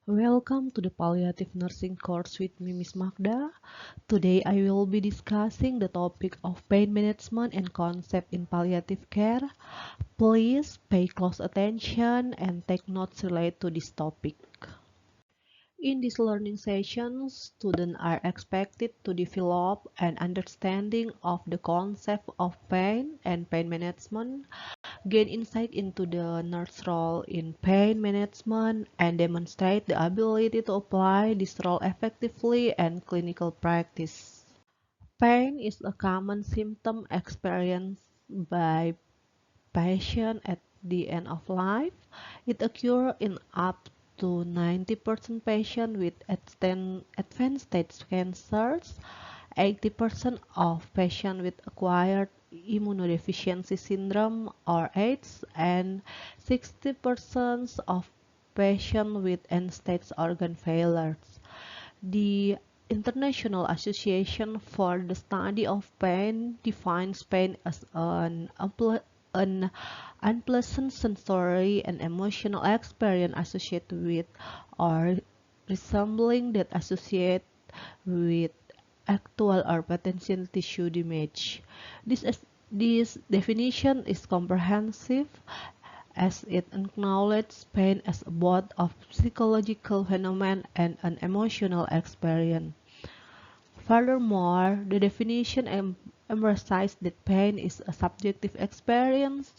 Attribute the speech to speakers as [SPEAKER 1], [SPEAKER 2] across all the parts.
[SPEAKER 1] Welcome to the Palliative Nursing course with me, Miss Magda. Today I will be discussing the topic of pain management and concept in palliative care. Please pay close attention and take notes related to this topic. In this learning session, students are expected to develop an understanding of the concept of pain and pain management, gain insight into the nurse role in pain management, and demonstrate the ability to apply this role effectively in clinical practice. Pain is a common symptom experienced by patients at the end of life. It occurs in up to 90% patients with advanced stage cancers, 80% of patients with acquired immunodeficiency syndrome or AIDS, and 60% of patients with end-stage organ failures. The International Association for the Study of Pain defines pain as an unpleasant sensory and emotional experience associated with or resembling that associate with actual or potential tissue damage. This definition is comprehensive as it acknowledges pain as both a psychological phenomenon and an emotional experience. Furthermore, the definition emphasizes that pain is a subjective experience.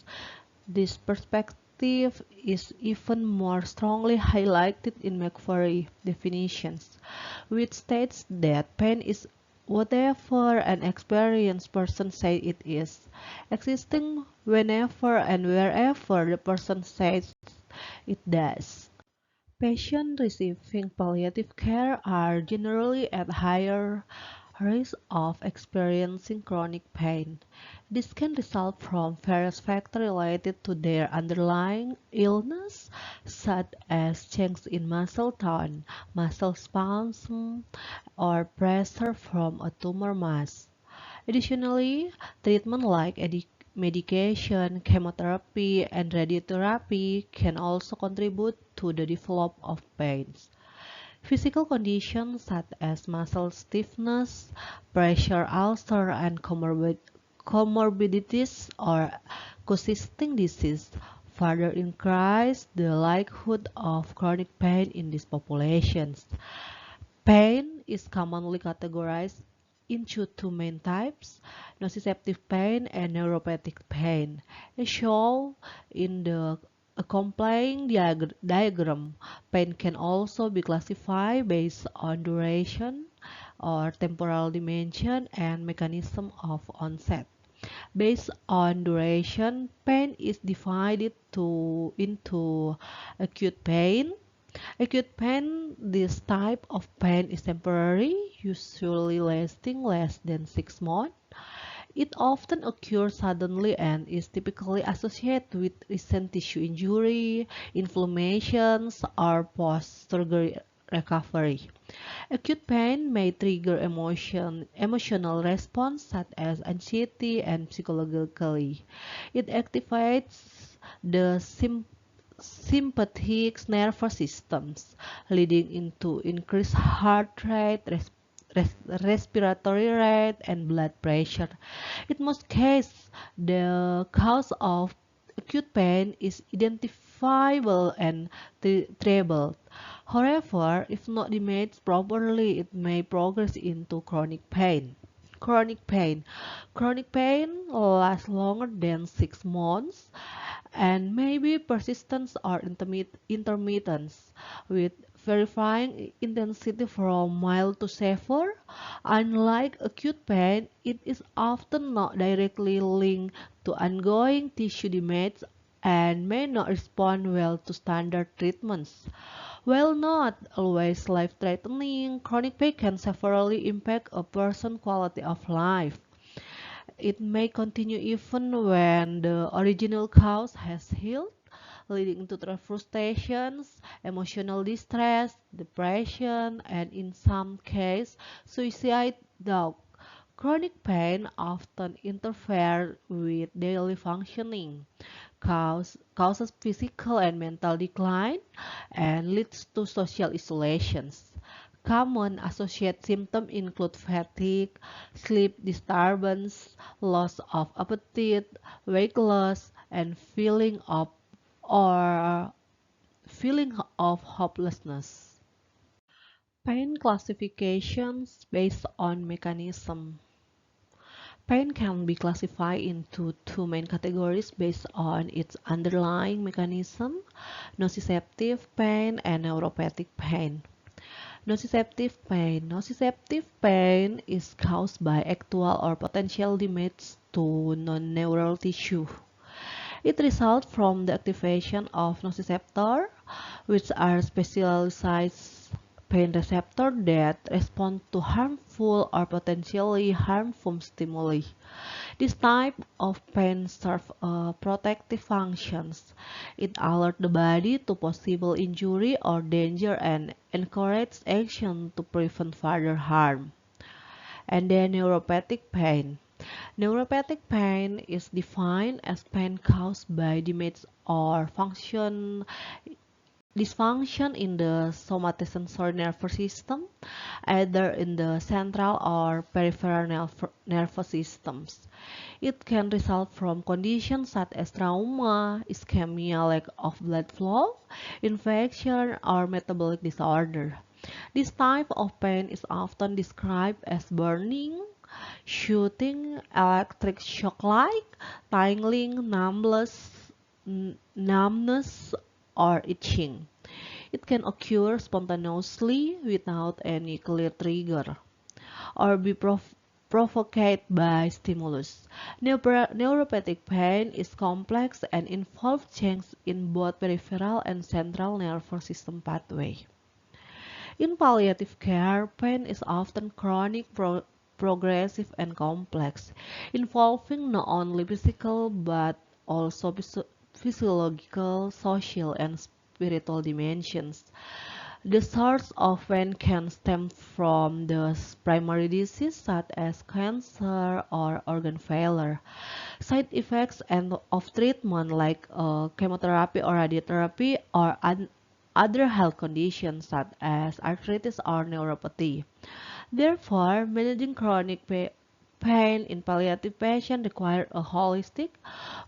[SPEAKER 1] This perspective is even more strongly highlighted in McFerry definitions, which states that pain is whatever an experienced person says it is, existing whenever and wherever the person says it does. Patients receiving palliative care are generally at higher risk of experiencing chronic pain. This can result from various factors related to their underlying illness, such as changes in muscle tone, muscle spasm, or pressure from a tumor mass. Additionally, treatment like medication, chemotherapy, and radiotherapy can also contribute to the development of pains. Physical conditions such as muscle stiffness, pressure ulcer, and comorbidities or coexisting disease further increase the likelihood of chronic pain in these populations. Pain is commonly categorized into two main types, nociceptive pain and neuropathic pain. As shown in the accompanying diagram, pain can also be classified based on duration or temporal dimension and mechanism of onset. Based on duration, pain is divided into acute pain. Acute pain, this type of pain is temporary, usually lasting less than 6 months. It often occurs suddenly and is typically associated with recent tissue injury, inflammations, or post-surgery recovery. Acute pain may trigger emotional response such as anxiety and psychologically. It activates the sympathetic nervous systems, leading into increased heart rate, respiratory rate, and blood pressure. In most cases, the cause of acute pain is identifiable and treatable. However, if not managed properly, it may progress into chronic pain. Chronic pain. Chronic pain lasts longer than 6 months and may be persistent or intermittent, with varying intensity from mild to severe. Unlike acute pain, it is often not directly linked to ongoing tissue damage and may not respond well to standard treatments. While not always life-threatening, chronic pain can severely impact a person's quality of life. It may continue even when the original cause has healed, leading to frustrations, emotional distress, depression, and in some cases, suicide. Though chronic pain often interferes with daily functioning. causes physical and mental decline, and leads to social isolations. Common associated symptoms include fatigue, sleep disturbance, loss of appetite, weight loss, and or feeling of hopelessness. Pain classifications based on mechanism. Pain can be classified into two main categories based on its underlying mechanism: nociceptive pain and neuropathic pain. Nociceptive pain is caused by actual or potential damage to non-neural tissue. It results from the activation of nociceptors, which are specialized pain receptors that respond to harmful or potentially harmful stimuli. This type of pain serves protective functions. It alerts the body to possible injury or danger and encourages action to prevent further harm. And then neuropathic pain. Neuropathic pain is defined as pain caused by damage or dysfunction in the somatosensory nervous system, either in the central or peripheral nervous systems. It can result from conditions such as trauma, ischemia, lack of blood flow, infection, or metabolic disorder. This type of pain is often described as burning, shooting, electric shock-like, tingling, numbness, or itching. It can occur spontaneously without any clear trigger, or be provoked by stimulus. Neuropathic pain is complex and involves changes in both peripheral and central nervous system pathway. In palliative care, pain is often chronic, progressive, and complex, involving not only physical but also physiological, social, and spiritual dimensions. The source of pain can stem from the primary disease such as cancer or organ failure. Side effects of treatment like chemotherapy or radiotherapy or other health conditions such as arthritis or neuropathy. Therefore, managing chronic pain in palliative patients requires a holistic,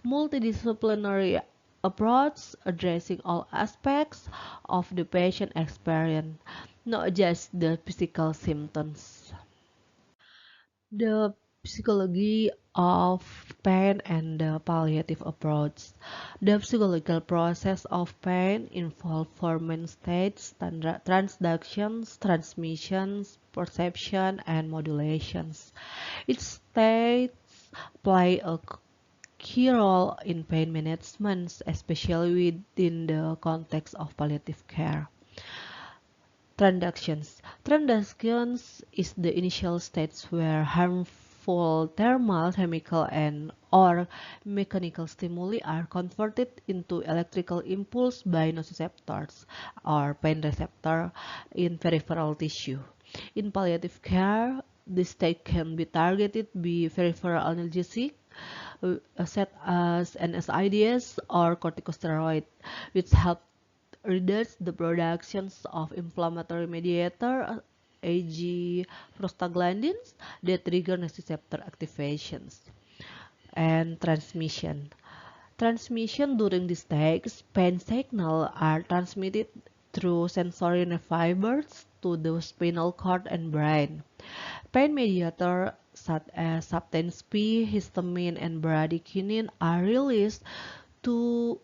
[SPEAKER 1] multidisciplinary approach addressing all aspects of the patient experience, not just the physical symptoms. The psychology of pain and the palliative approach. The psychological process of pain involves four main states: transductions, transmissions, perception, and modulations. Each state play a key role in pain management, especially within the context of palliative care. Transductions is the initial stage where harmful thermal, chemical, and or mechanical stimuli are converted into electrical impulse by nociceptors or pain receptor in peripheral tissue. In palliative care, this state can be targeted by peripheral analgesic, such as NSAIDs or corticosteroid, which help reduce the productions of inflammatory mediator, e.g. prostaglandins, that trigger nociceptor activations. And transmission. Transmission during this stage, pain signals are transmitted through sensory nerve fibers to the spinal cord and brain. Pain mediators such as substance P, histamine, and bradykinin are released due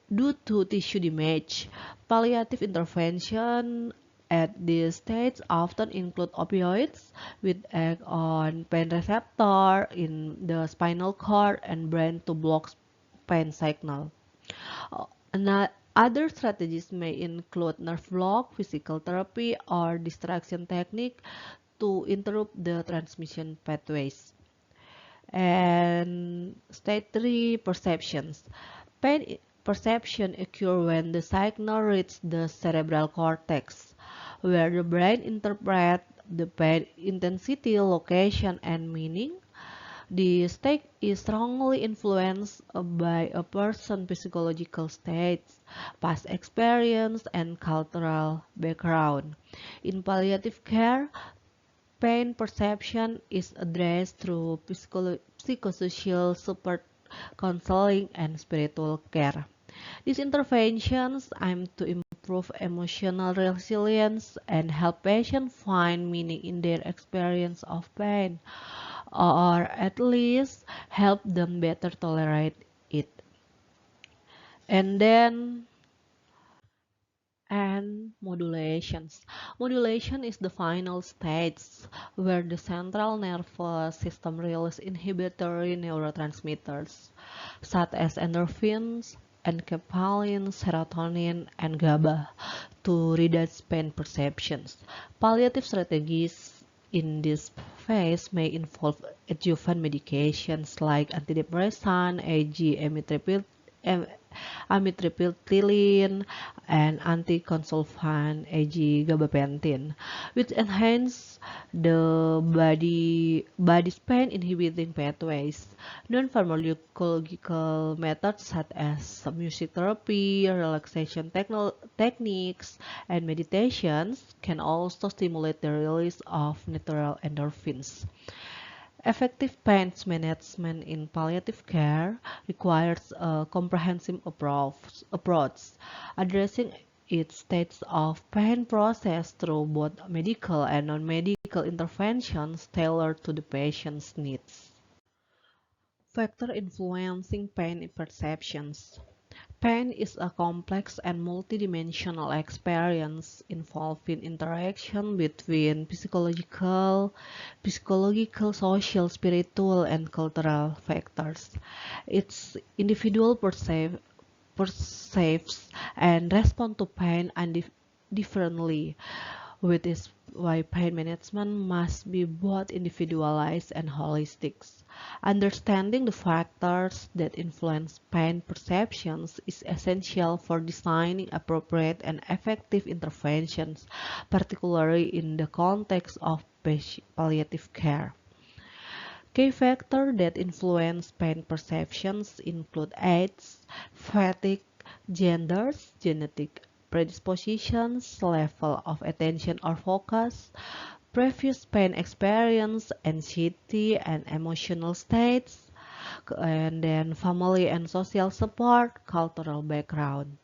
[SPEAKER 1] to tissue damage. Palliative intervention at this stage often include opioids, which act on pain receptor in the spinal cord and brain to block pain signal. Other strategies may include nerve block, physical therapy, or distraction technique to interrupt the transmission pathways. And stage 3, perceptions. Pain perception occurs when the signal reaches the cerebral cortex, where the brain interprets the pain intensity, location, and meaning. The state is strongly influenced by a person's physiological states, past experience, and cultural background. In palliative care, pain perception is addressed through psychosocial support, counseling, and spiritual care. These interventions aim to improve emotional resilience and help patients find meaning in their experience of pain, or at least help them better tolerate it. And then, and modulations. Modulation is the final stage where the central nervous system releases inhibitory neurotransmitters such as endorphins, enkephalin, serotonin, and GABA to reduce pain perceptions. Palliative strategies in this phase may involve adjuvant medications like antidepressant, amitriptyline, and anticonvulsant, e.g. gabapentin, which enhance the body's pain inhibiting pathways. Non-pharmacological methods such as music therapy, relaxation techniques, and meditations can also stimulate the release of natural endorphins. Effective pain management in palliative care requires a comprehensive approach, addressing each stage of pain process through both medical and non-medical interventions tailored to the patient's needs. Factor influencing pain perceptions. Pain is a complex and multidimensional experience involving interaction between physiological, social, spiritual, and cultural factors. Its individual perceives and respond to pain differently, which is why pain management must be both individualized and holistic. Understanding the factors that influence pain perceptions is essential for designing appropriate and effective interventions, particularly in the context of palliative care. Key factors that influence pain perceptions include age, fatigue, genders, genetic predispositions, level of attention or focus, previous pain experience, anxiety and emotional states, and then family and social support, cultural background.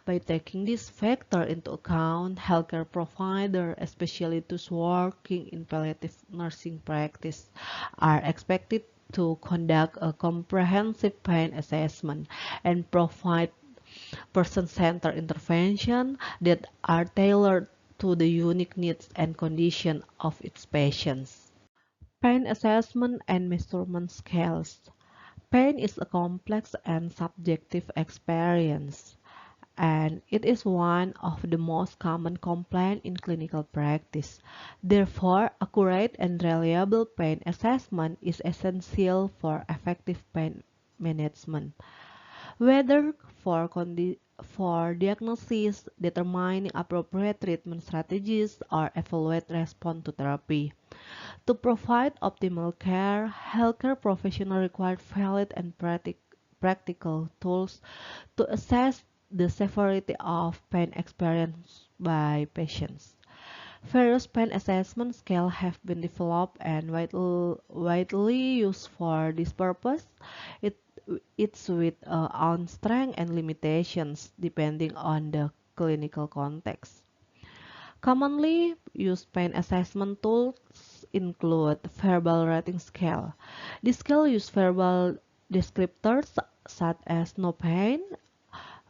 [SPEAKER 1] By taking this factor into account, healthcare providers, especially those working in palliative nursing practice, are expected to conduct a comprehensive pain assessment and provide person-centered intervention that are tailored to the unique needs and condition of its patients. Pain assessment and measurement scales. Pain is a complex and subjective experience, and it is one of the most common complaints in clinical practice. Therefore, accurate and reliable pain assessment is essential for effective pain management. Whether for diagnosis, determining appropriate treatment strategies, or evaluate response to therapy. To provide optimal care, healthcare professionals require valid and practical tools to assess the severity of pain experienced by patients. Various pain assessment scales have been developed and widely used for this purpose. It, it's with own strength and limitations depending on the clinical context. Commonly used pain assessment tools include verbal rating scale. This scale uses verbal descriptors such as no pain,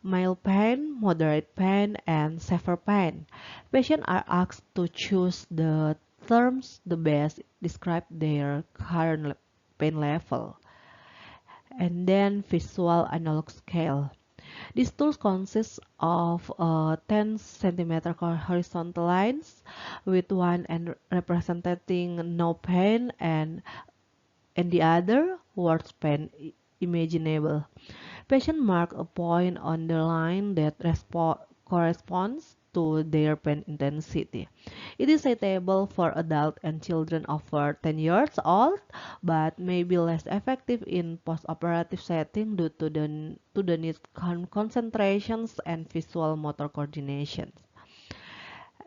[SPEAKER 1] mild pain, moderate pain, and severe pain. Patients are asked to choose the terms that best describe their current pain level. And then visual analog scale. This tool consists of 10 centimeter horizontal lines with one end representing no pain and the other worst pain imaginable. Patient mark a point on the line that corresponds to their pain intensity. It is suitable for adults and children over 10 years old, but may be less effective in post-operative setting due to the need concentrations and visual motor coordination.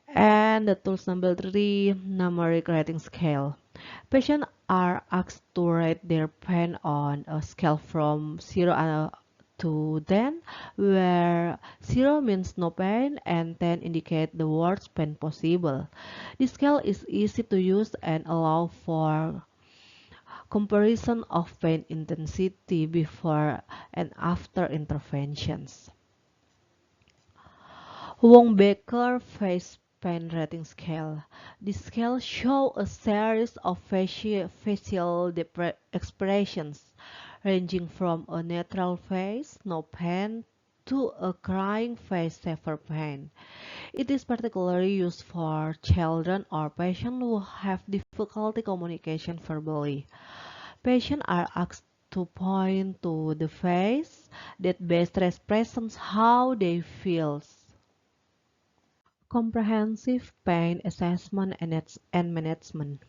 [SPEAKER 1] And the tools number 3, numeric rating scale. Patients are asked to rate their pain on a scale from 0 to 10, where 0 means no pain and 10 indicate the worst pain possible. This scale is easy to use and allow for comparison of pain intensity before and after interventions. Wong-Baker Face Pain Rating Scale. This scale shows a series of facial expressions ranging from a neutral face, no pain, to a crying face, severe pain. It is particularly used for children or patients who have difficulty communication verbally. Patients are asked to point to the face that best represents how they feel. Comprehensive pain assessment and management.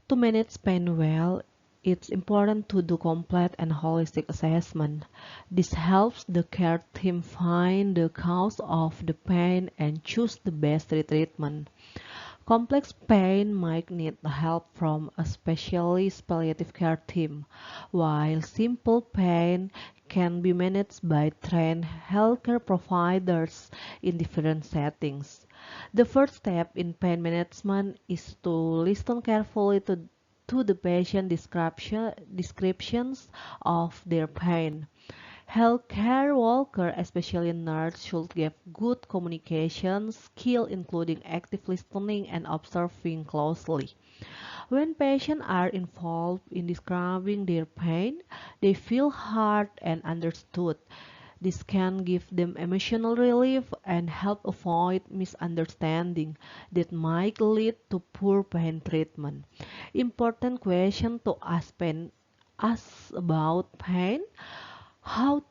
[SPEAKER 1] To manage pain well, it's important to do complete and holistic assessment. This helps the care team find the cause of the pain and choose the best treatment. Complex pain might need help from a specialist palliative care team, while simple pain can be managed by trained healthcare providers in different settings. The first step in pain management is to listen carefully to the patient descriptions of their pain. Healthcare workers, especially nurses, should give good communication skill, including active listening and observing closely. When patients are involved in describing their pain, they feel heard and understood. This can give them emotional relief and help avoid misunderstanding that might lead to poor pain treatment. Important question to ask about pain. How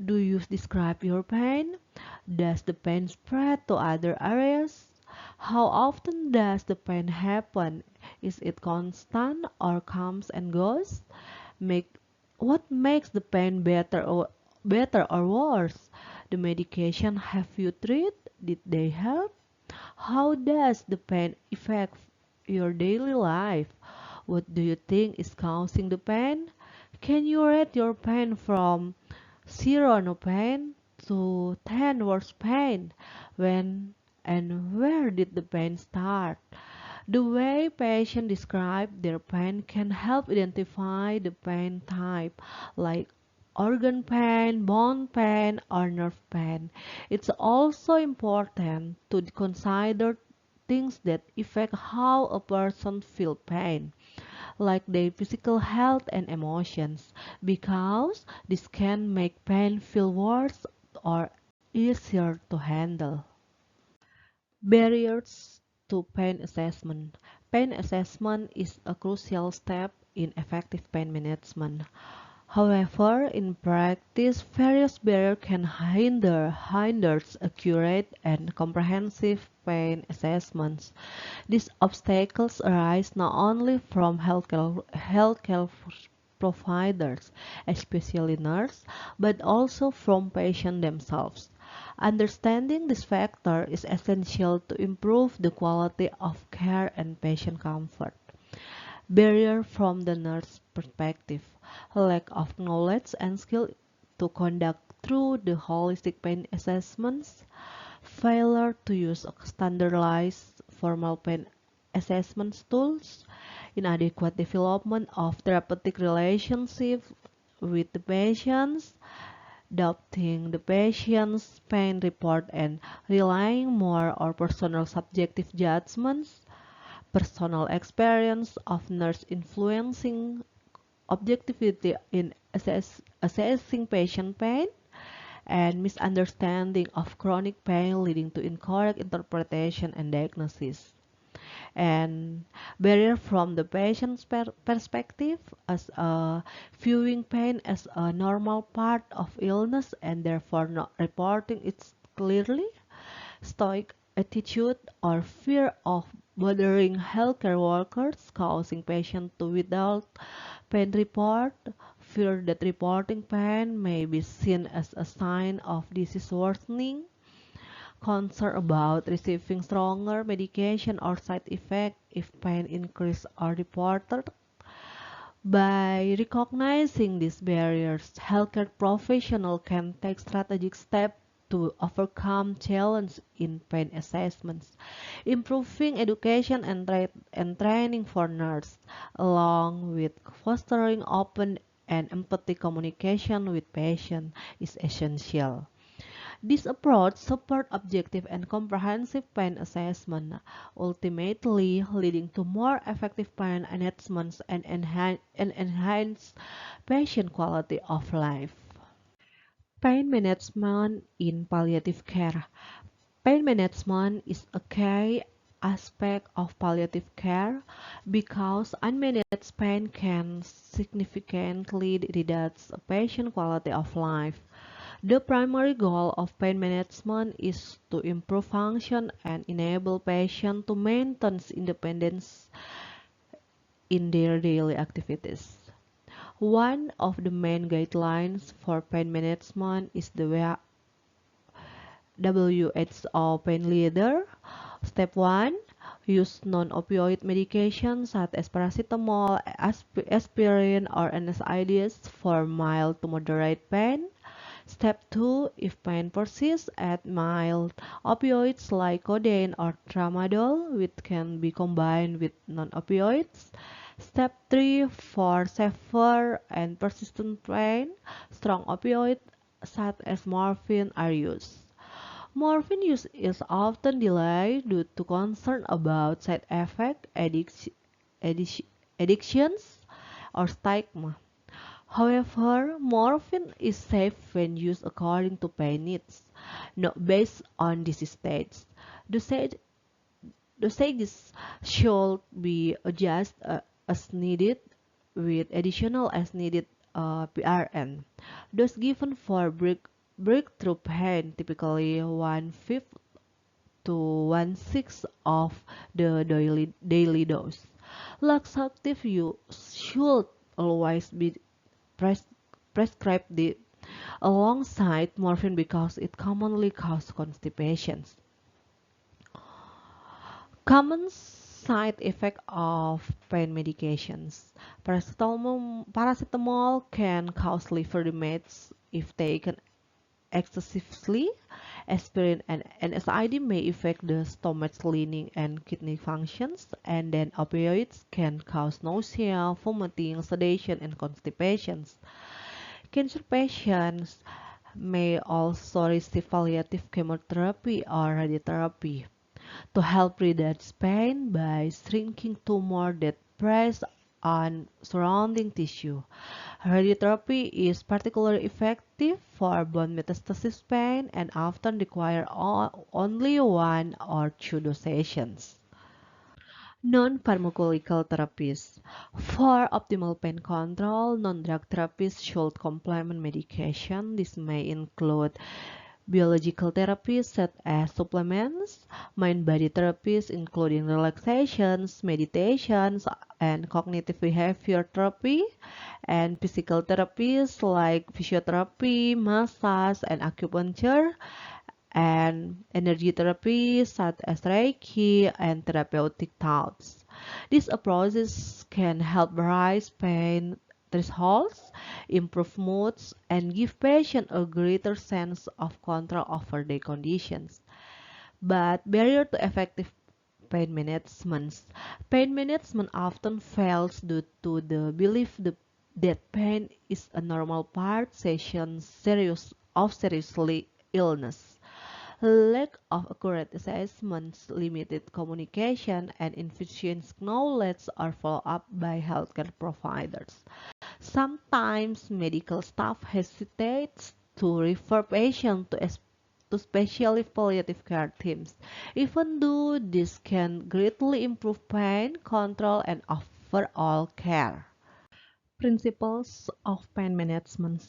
[SPEAKER 1] do you describe your pain? Does the pain spread to other areas? How often does the pain happen? Is it constant or comes and goes? Make what makes the pain better or worse? The medication have you tried? Did they help? How does the pain affect your daily life? What do you think is causing the pain? Can you rate your pain from 0 no pain to 10 worst pain? When and where did the pain start? The way patients describe their pain can help identify the pain type, like organ pain, bone pain, or nerve pain. It's also important to consider things that affect how a person feels pain, like their physical health and emotions, because this can make pain feel worse or easier to handle. Barriers to pain assessment. Pain assessment is a crucial step in effective pain management. However, in practice, various barriers can hinder accurate and comprehensive pain assessments. These obstacles arise not only from healthcare providers, especially nurses, but also from patients themselves. Understanding this factor is essential to improve the quality of care and patient comfort. Barrier from the nurse perspective. Lack of knowledge and skill to conduct through the holistic pain assessments. Failure to use standardized formal pain assessment tools. Inadequate development of therapeutic relationship with the patients. Doubting the patient's pain report and relying more on personal subjective judgments. Personal experience of nurse influencing objectivity in assessing patient pain, and misunderstanding of chronic pain leading to incorrect interpretation and diagnosis. And barrier from the patient's perspective, as viewing pain as a normal part of illness and therefore not reporting it clearly. stoic attitude, or fear of bothering healthcare workers, causing patients to withhold pain report. Fear that reporting pain may be seen as a sign of disease worsening. Concern about receiving stronger medication or side effect if pain increase are reported. By recognizing these barriers, healthcare professionals can take strategic steps to overcome challenges in pain assessments, improving education and training for nurses, along with fostering open and empathic communication with patients is essential. This approach supports objective and comprehensive pain assessment, ultimately leading to more effective pain management and enhanced patient quality of life. Pain management in palliative care. Pain management is a key aspect of palliative care because unmanaged pain can significantly reduce a patient's quality of life. The primary goal of pain management is to improve function and enable patients to maintain independence in their daily activities. One of the main guidelines for pain management is the WHO Pain Leader. Step 1. Use non-opioid medications such as paracetamol, aspirin, or NSAIDs for mild to moderate pain. Step 2. If pain persists, add mild opioids like codeine or tramadol, which can be combined with non-opioids. Step 3. For severe and persistent pain, strong opioids such as morphine are used. Morphine use is often delayed due to concern about side effects, addictions, or stigma. However, morphine is safe when used according to pain needs, not based on disease states. Dosage, dosages should be adjusted as needed with additional as needed PRN. Dose given for breakthrough pain, typically 1/5 to 1/6 of the daily dose. Laxative use should always be pres- prescribed alongside morphine because it commonly causes constipation. Common side effect of pain medications. Paracetamol can cause liver damage if taken excessively. Aspirin and NSAID may affect the stomach lining and kidney functions, and then opioids can cause nausea, vomiting, sedation, and constipations. Cancer patients may also receive palliative chemotherapy or radiotherapy to help reduce pain by shrinking tumor that press on surrounding tissue. Radiotherapy is particularly effective for bone metastasis pain and often require only one or two dosations. Non-pharmacological therapies. For optimal pain control, non-drug therapies should complement medication. This may include biological therapies such as supplements, mind-body therapies including relaxations, meditations, and cognitive behavior therapy, and physical therapies like physiotherapy, massage, and acupuncture, and energy therapy such as Reiki and therapeutic thoughts. These approaches can help raise pain thresholds, improve moods, and give patients a greater sense of control over their conditions. But barrier to effective pain management often fails due to the belief that pain is a normal part of seriously illness. Lack of accurate assessments, limited communication, and insufficient knowledge are followed up by healthcare providers. Sometimes medical staff hesitates to refer patients to specialist palliative care teams, even though this can greatly improve pain control and overall care. Principles of pain management.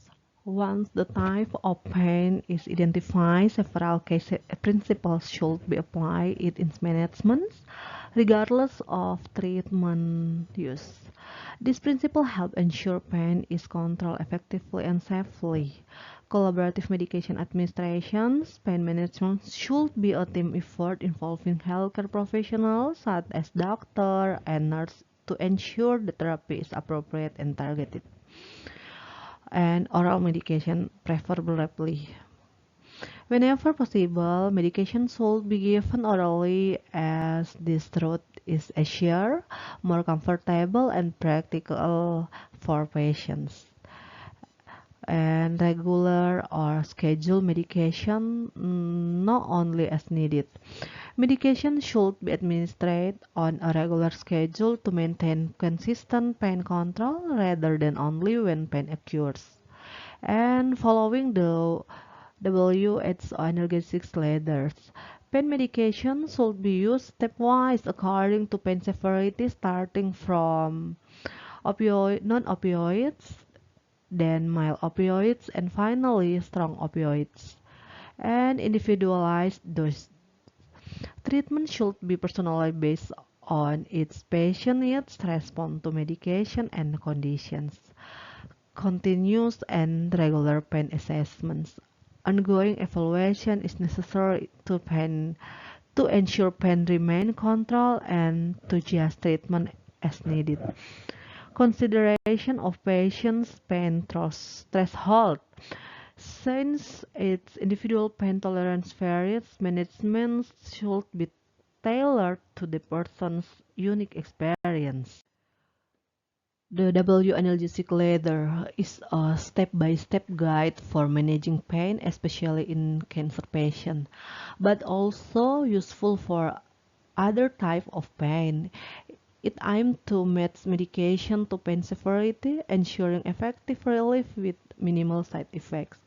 [SPEAKER 1] Once the type of pain is identified, several case principles should be applied in its management, regardless of treatment use. These principles help ensure pain is controlled effectively and safely. Collaborative medication administrations, pain management should be a team effort involving healthcare professionals such as doctor and nurse to ensure the therapy is appropriate and targeted, and oral medication preferably. Whenever possible, medication should be given orally as this route is easier, more comfortable, and practical for patients. And regular or scheduled medication not only as needed. Medication should be administered on a regular schedule to maintain consistent pain control rather than only when pain occurs. And following the WHO analgesic ladders, pain medication should be used stepwise according to pain severity, starting from non-opioids, then mild opioids, and finally strong opioids. And individualized dose. Treatment should be personalized based on its patient needs, respond to medication and conditions. Continuous and regular pain assessments. Ongoing evaluation is necessary to ensure pain remain controlled and to adjust treatment as needed. Consideration of patient's pain threshold. Since its individual pain tolerance varies, management should be tailored to the person's unique experience. The W analgesic ladder is a step-by-step guide for managing pain, especially in cancer patients, but also useful for other type of pain. It aims to match medication to pain severity, ensuring effective relief with minimal side effects.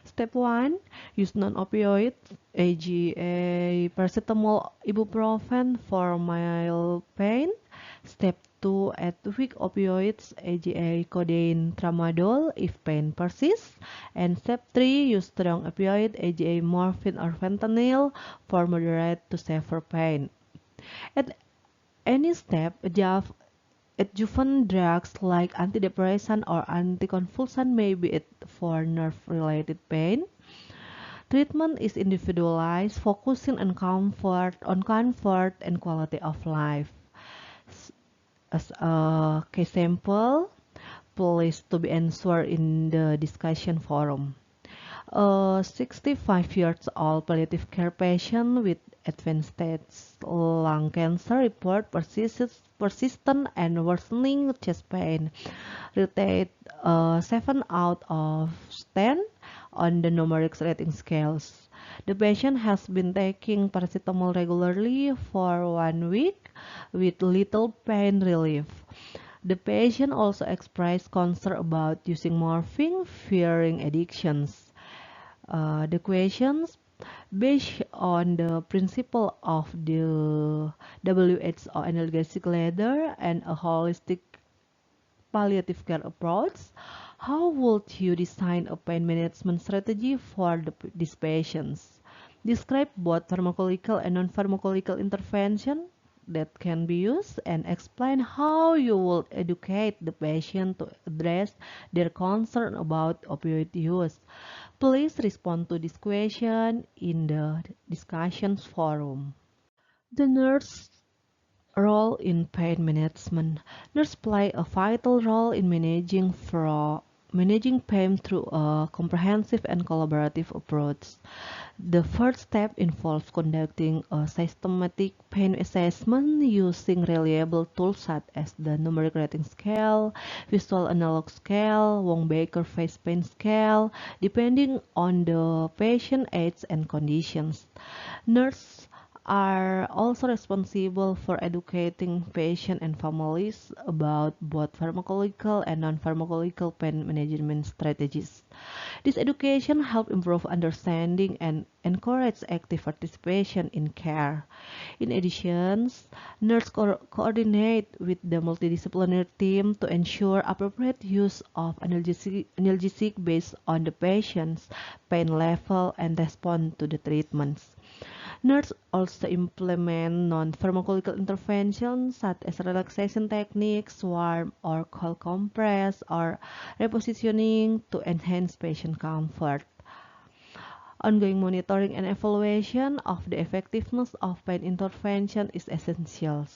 [SPEAKER 1] Step 1. Use non-opioids, AGA, paracetamol, ibuprofen for mild pain. Step 2. Add weak opioids, AGA, codeine, tramadol if pain persists. And step 3. Use strong opioid, AGA, morphine or fentanyl for moderate to severe pain. At any step, adjuvant drugs like antidepressant or anticonvulsant may be it for nerve-related pain. Treatment is individualized, focusing on comfort and quality of life. As a case sample, please to be answered in the discussion forum. A 65 years old palliative care patient with advanced stage lung cancer report persistent and worsening chest pain, rated 7 out of 10 on the numeric rating scales. The patient has been taking paracetamol regularly for 1 week with little pain relief. The patient also expressed concern about using morphine, fearing addictions. The questions based on the principle of the WHO analgesic ladder and a holistic palliative care approach. How would you design a pain management strategy for these patients? Describe both pharmacological and non-pharmacological intervention that can be used and explain how you will educate the patient to address their concern about opioid use. Please respond to this question in the discussions forum. The nurse role in pain management. Nurses play a vital role in managing pain through a comprehensive and collaborative approach. The first step involves conducting a systematic pain assessment using reliable tools such as the numeric rating scale, visual analog scale, Wong-Baker face pain scale, depending on the patient age and conditions. Nurses are also responsible for educating patients and families about both pharmacological and non-pharmacological pain management strategies. This education helps improve understanding and encourage active participation in care. In addition, nurses coordinate with the multidisciplinary team to ensure appropriate use of analgesic based on the patient's pain level and respond to the treatments. Nurses also implement non-pharmacological interventions such as relaxation techniques, warm or cold compress, or repositioning to enhance patient comfort. Ongoing monitoring and evaluation of the effectiveness of pain intervention is essential.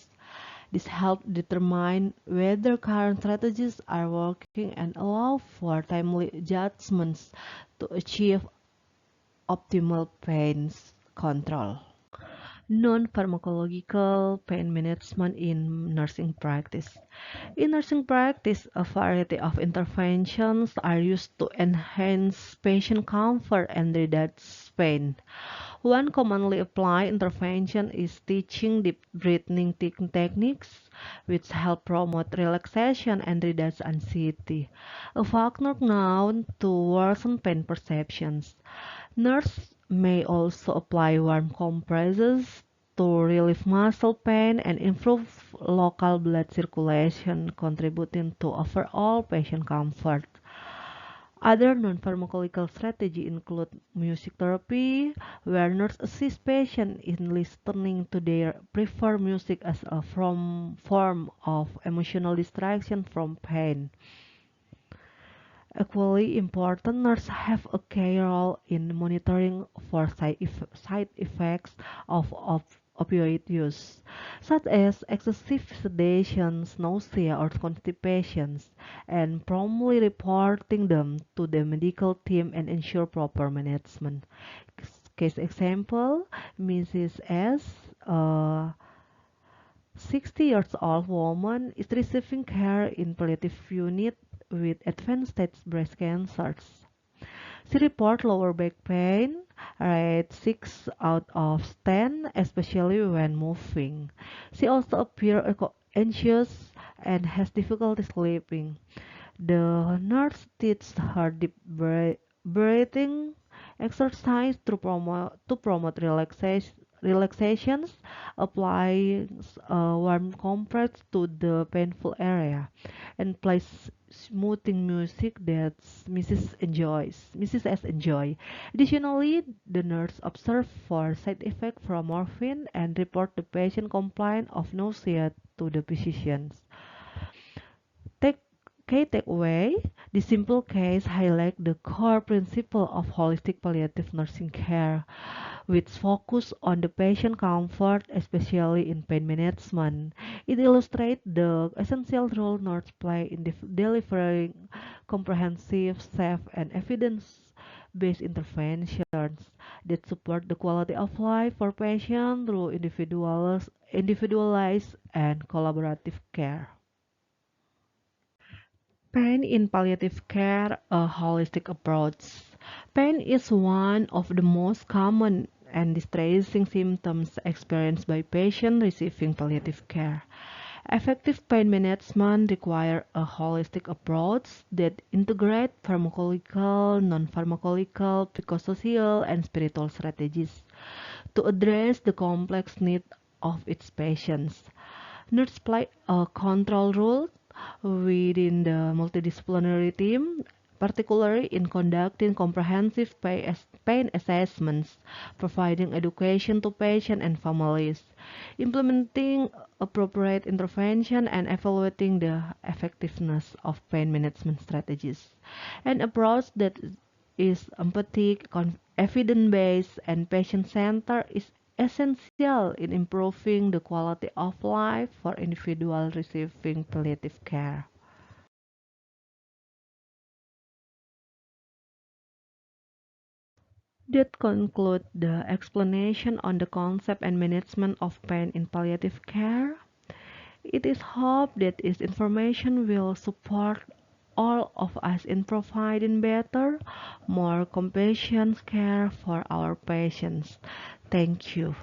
[SPEAKER 1] This helps determine whether current strategies are working and allow for timely adjustments to achieve optimal pain control. Non-pharmacological pain management in nursing practice. In nursing practice, a variety of interventions are used to enhance patient comfort and reduce pain. One commonly applied intervention is teaching deep breathing techniques, which help promote relaxation and reduce anxiety, a factor known to worsen pain perceptions. Nurses may also apply warm compresses to relieve muscle pain and improve local blood circulation, contributing to overall patient comfort. Other non-pharmacological strategies include music therapy, where nurses assist patients in listening to their preferred music as a form of emotional distraction from pain. Equally important, nurses have a key role in monitoring for side effects of opioid use, such as excessive sedation, nausea, or constipation, and promptly reporting them to the medical team and ensure proper management. Case example, Mrs. S. 60 years old woman is receiving care in palliative unit with advanced stage breast cancers. She reports lower back pain, rate 6 out of 10, especially when moving. She also appears anxious and has difficulty sleeping. The nurse teaches her deep breathing exercise to promote relaxations, applies warm compress to the painful area, and plays smoothing music that Mrs. S enjoy. Additionally, the nurse observes for side effects from morphine and report the patient complaint of nausea to the physicians. Take Key takeaway: the simple case highlight the core principle of holistic palliative nursing care, which focus on the patient comfort, especially in pain management. It illustrates the essential role nurses play in delivering comprehensive, safe, and evidence-based interventions that support the quality of life for patients through individualized and collaborative care. Pain in palliative care, a holistic approach. Pain is one of the most common and distressing symptoms experienced by patients receiving palliative care. Effective pain management requires a holistic approach that integrates pharmacological, non-pharmacological, psychosocial, and spiritual strategies to address the complex needs of its patients. Nurses play a control role within the multidisciplinary team, particularly in conducting comprehensive pain assessments, providing education to patients and families, implementing appropriate intervention, and evaluating the effectiveness of pain management strategies. An approach that is empathic, evidence-based, and patient-centered is essential in improving the quality of life for individuals receiving palliative care. That concludes the explanation on the concept and management of pain in palliative care. It is hoped that this information will support all of us in providing better, more compassionate care for our patients. Thank you.